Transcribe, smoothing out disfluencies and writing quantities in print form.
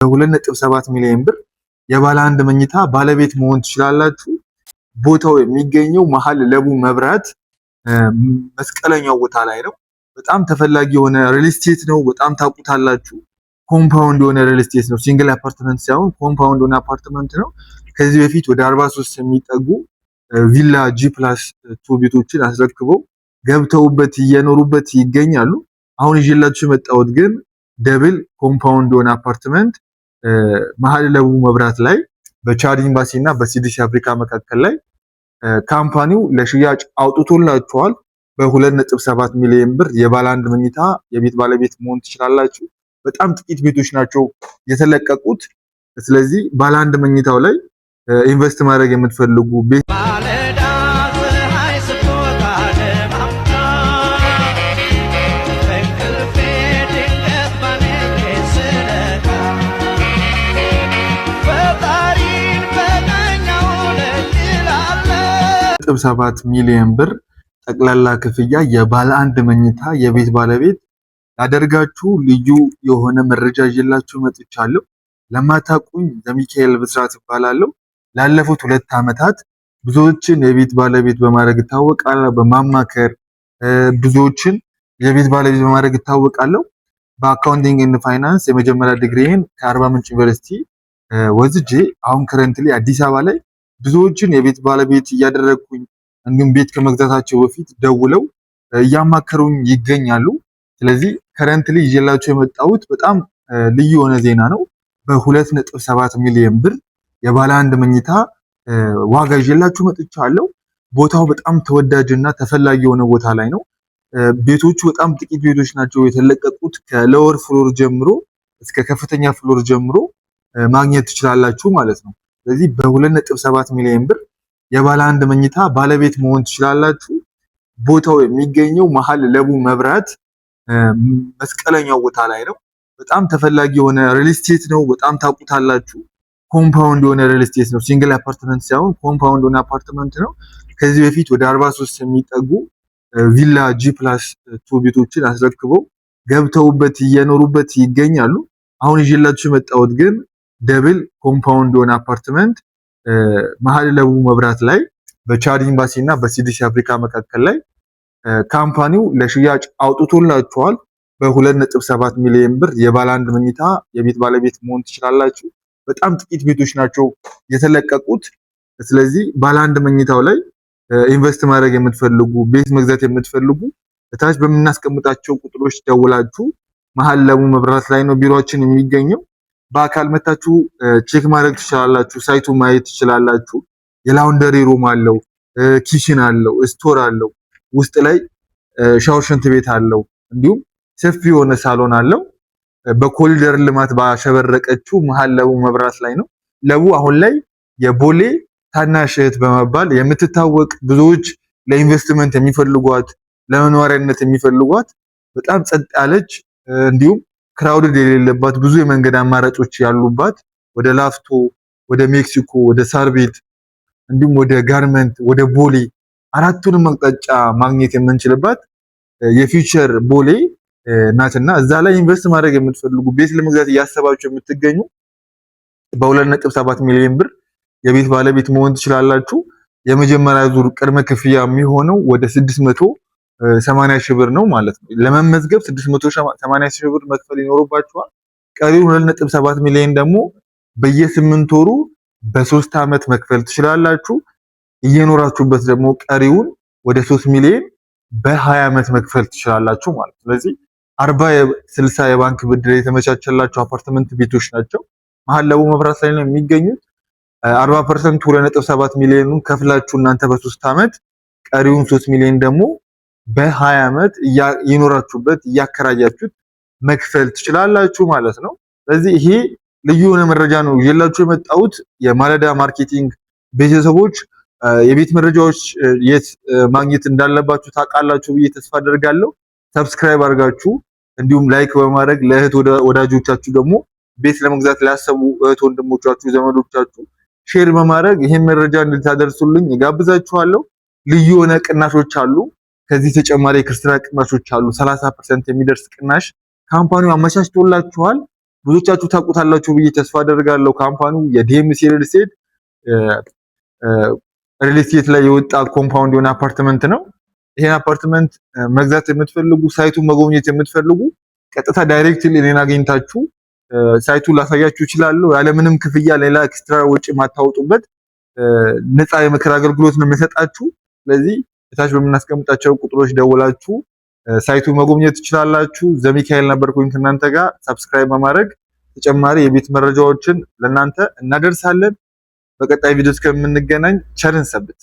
2.7 ሚሊዮን ብር የባለ አንድ መኝታ ባለቤት መሆን ትችላላችሁ። ቦታው የሚገኘው መሀል ለቡ መብራት መስቀለኛው ቦታ ላይ ነው። በጣም ተፈላጊ የሆነ ሪል ስቴት ነው። በጣም ታውቁታላችሁ። ኮምፓውንድ የሆነ ሪል ስቴት ነው። ሲንግል አፓርትመንት ሳይሆን ኮምፓውንድ የሆነ አፓርትመንት ነው። ከዚህ በፊት ወደ 43 የሚጠጉ ቪላ G+2 ቤቶችን አስረክበው ገብተውበት እየኖሩበት ይገኛሉ። አሁን ይዤላችሁ የመጣሁት ግን ደብል ኮምፓውንድ የሆነ አፓርትመንት መሀል ለቡ መብራት ላይ በቻድ ኤምባሲ እና በሲዲሲ አፍሪካ መካከል ላይ ካምፓኒው ለሽያጭ አውጥቶላችኋል። በ2.7 ሚሊዮን ብር የባለ አንድ መኝታ የቤት ባለቤት መሆን ትችላላችሁ። በጣም ጥቂት ቤቶች ናቸው የተለቀቁት። ስለዚህ ባለ አንድ መኝታው ላይ ኢንቨስት ማድረግ የምትፈልጉ ቤት ሰባት ሚሊዮን ብር ጠቅላላ ክፍያ የባለ አንድ መኝታ የቤት ባለቤት ያደርጋችሁ ልዩ የሆነ መረጃ ይዤላችሁ መጥቻለሁ። ለማታውቁኝ ዘሚካኤል ብስራት እባላለሁ። ላለፉት 2 ዓመታት ብዙዎችን የቤት ባለቤት በማድረግ እታወቃለሁ። በማማከር ብዙዎችን የቤት ባለቤት በማድረግ እታወቃለሁ። በአካውንቲንግ ኤንድ ፋይናንስ የመጀመሪያ ዲግሪዬን ከአርባ ምንጭ ዩኒቨርሲቲ ወስጄ አሁን ከረንትሊ አዲስ አበባ ላይ ብዙዎችን የቤት ባለቤት እያደረግኩኝ እንዲሁም ቤት ከመግዛታቸው በፊት ደውለው እያማከሩኝ ይገኛሉ። ስለዚህ ከረንትሊ ይዤላችሁ የመጣሁት በጣም ልዩ የሆነ ዜና ነው። በ2.7 ሚሊዮን ብር የባለ አንድ መኝታ ዋጋ ይዤላችሁ መጥቻለሁ። ቦታው በጣም ተወዳጅና ተፈላጊ የሆነ ቦታ ላይ ነው። ቤቶቹ በጣም ጥቂት ቤቶች ናቸው የተለቀቁት። ከሎወር ፍሎር ጀምሮ እስከ ከፍተኛ ፍሎር ጀምሮ ማግኘት ትችላላችሁ ማለት ነው። ስለዚህ በ2.7 ሚሊዮን ብር የባለ አንድ መኝታ ባለቤት መሆን ትችላላችሁ። ቦታው የሚገኘው መሀል ለቡ መብራት መስቀለኛው ቦታ ላይ ነው። በጣም ተፈላጊ የሆነ ሪል ስቴት ነው። በጣም ታውቁታላችሁ። ኮምፓውንድ የሆነ ሪል ስቴት ነው። ሲንግል አፓርትመንት ሳይሆን ኮምፓውንድ የሆነ አፓርትመንት ነው። ከዚህ በፊት ወደ 43 የሚጠጉ ቪላ G+2 ቤቶችን አስረክበው ገብተውበት እየኖሩበት ይገኛሉ። አሁን ይዤላችሁ የመጣሁት ግን ደብል ኮምፓውንድ የሆነ አፓርትመንት መሀል ለቡ መብራት ላይ በቻድ ኤምባሲ እና በሲዲሲ አፍሪካ መካከል ላይ ካምፓኒው ለሽያጭ አውጥቶላችኋል። በ2.7 ሚሊዮን ብር የባለ አንድ መኝታ የቤት ባለቤት መሆን ትችላላችሁ። በጣም ጥቂት ቤቶች ናቸው የተለቀቁት። ስለዚህ ባለ አንድ መኝታው ላይ ኢንቨስት ማድረግ የምትፈልጉ ቤት መግዛት የምትፈልጉ እታች በምናስቀምጣቸው ቁጥሮች ደውላችሁ መሀል ለቡ መብራት ላይ ነው ቢሮአችን የሚገኘው። በአካል መታችሁ ቼክ ማድረግ ትችላላችሁ። ሳይቱ ማየት ትችላላችሁ። የላውንደሪ ሩም አለው፣ ኪችን አለው፣ ስቶር አለው፣ ውስጥ ላይ ሻወር ሽንት ቤት አለው፣ እንዲሁም ሰፊ የሆነ ሳሎን አለው። በኮሪደር ልማት ባሸበረቀችው መሀል ለቡ መብራት ላይ ነው። ለቡ አሁን ላይ የቦሌ ታናሽ እህት በመባል የምትታወቅ ብዙዎች ለኢንቨስትመንት የሚፈልጓት ለመኖሪያነት የሚፈልጓት በጣም ጸጥ ያለች እንዲሁም ክራውድድ የሌለባት ብዙ የመንገድ አማራጮች ያሉባት ወደ ላፍቶ፣ ወደ ሜክሲኮ፣ ወደ ሳር ቤት እንዲሁም ወደ ጋርመንት፣ ወደ ቦሌ አራቱንም አቅጣጫ ማግኘት የምንችልባት የፊውቸር ቦሌ ናትና እዛ ላይ ኢንቨስት ማድረግ የምትፈልጉ ቤት ለመግዛት እያሰባችሁ የምትገኙ በ2.7 ሚሊዮን ብር የቤት ባለቤት መሆን ትችላላችሁ። የመጀመሪያ ዙር ቅድመ ክፍያ የሚሆነው ወደ 680 ሺህ ብር ነው ማለት ነው። ለመመዝገብ 680 ሺህ ብር መክፈል ይኖርባችኋል። ቀሪው 2.7 ሚሊዮን ደግሞ በየ8 ወሩ በ3 ዓመት መክፈል ትችላላችሁ። እየኖራችሁበት ደግሞ ቀሪውን ወደ 3 ሚሊዮን በ20 ዓመት መክፈል ትችላላችሁ ማለት ነው። ስለዚህ 40/60 የባንክ ብድር የተመቻቸላቸው አፓርትመንት ቤቶች ናቸው። መሀል ለቡ መብራት ላይ ነው የሚገኙት። 40% 2.7 ሚሊዮኑን ከፍላችሁ እናንተ በ3 ዓመት ቀሪውን 3 ሚሊዮን ደግሞ በ20 ዓመት እየኖራችሁበት እያከራያችሁት መክፈል ትችላላችሁ ማለት ነው። ስለዚህ ይሄ ልዩ የሆነ መረጃ ነው ይዤላችሁ የመጣሁት። የማለዳ ማርኬቲንግ ቤተሰቦች የቤት መረጃዎች የት ማግኘት እንዳለባችሁ ታውቃላችሁ ብዬ ተስፋ አደርጋለሁ። ሰብስክራይብ አድርጋችሁ እንዲሁም ላይክ በማድረግ ለእህት ወዳጆቻችሁ ደግሞ ቤት ለመግዛት ላሰቡ እህት ወንድሞቻችሁ ዘመዶቻችሁ ሼር በማድረግ ይሄን መረጃ እንድታደርሱልኝ ጋብዛችኋለሁ። ልዩ የሆነ ቅናሾች አሉ። ከዚህ ተጨማሪ የክርስቲያን ቅናሾች አሉ። 30% የሚደርስ ቅናሽ ካምፓኒው አመቻችቶላችኋል። ብዙዎቻችሁ ታውቁታላችሁ ብዬ ተስፋ አደርጋለሁ። ካምፓኒው የዲኤምሲ ሪል ስቴት ሪል ስቴት ላይ የወጣ ኮምፓውንድ የሆነ አፓርትመንት ነው። ይሄን አፓርትመንት መግዛት የምትፈልጉ ሳይቱን መጎብኘት የምትፈልጉ ቀጥታ ዳይሬክትሊ እኔን አግኝታችሁ ሳይቱን ላሳያችሁ እችላለሁ። ያለምንም ክፍያ ሌላ ኤክስትራ ወጪ ማታወጡበት ነፃ የምክር አገልግሎት ነው የምሰጣችሁ። ስለዚህ እታች በምናስቀምጣቸው ቁጥሮች ደውላችሁ ሳይቱን መጎብኘት ትችላላችሁ። ዘሚካኤል ነበርኩኝ ከእናንተ ጋር። ሰብስክራይብ በማድረግ ተጨማሪ የቤት መረጃዎችን ለእናንተ እናደርሳለን። በቀጣይ ቪዲዮ እስከምንገናኝ ቸርን ሰንብት።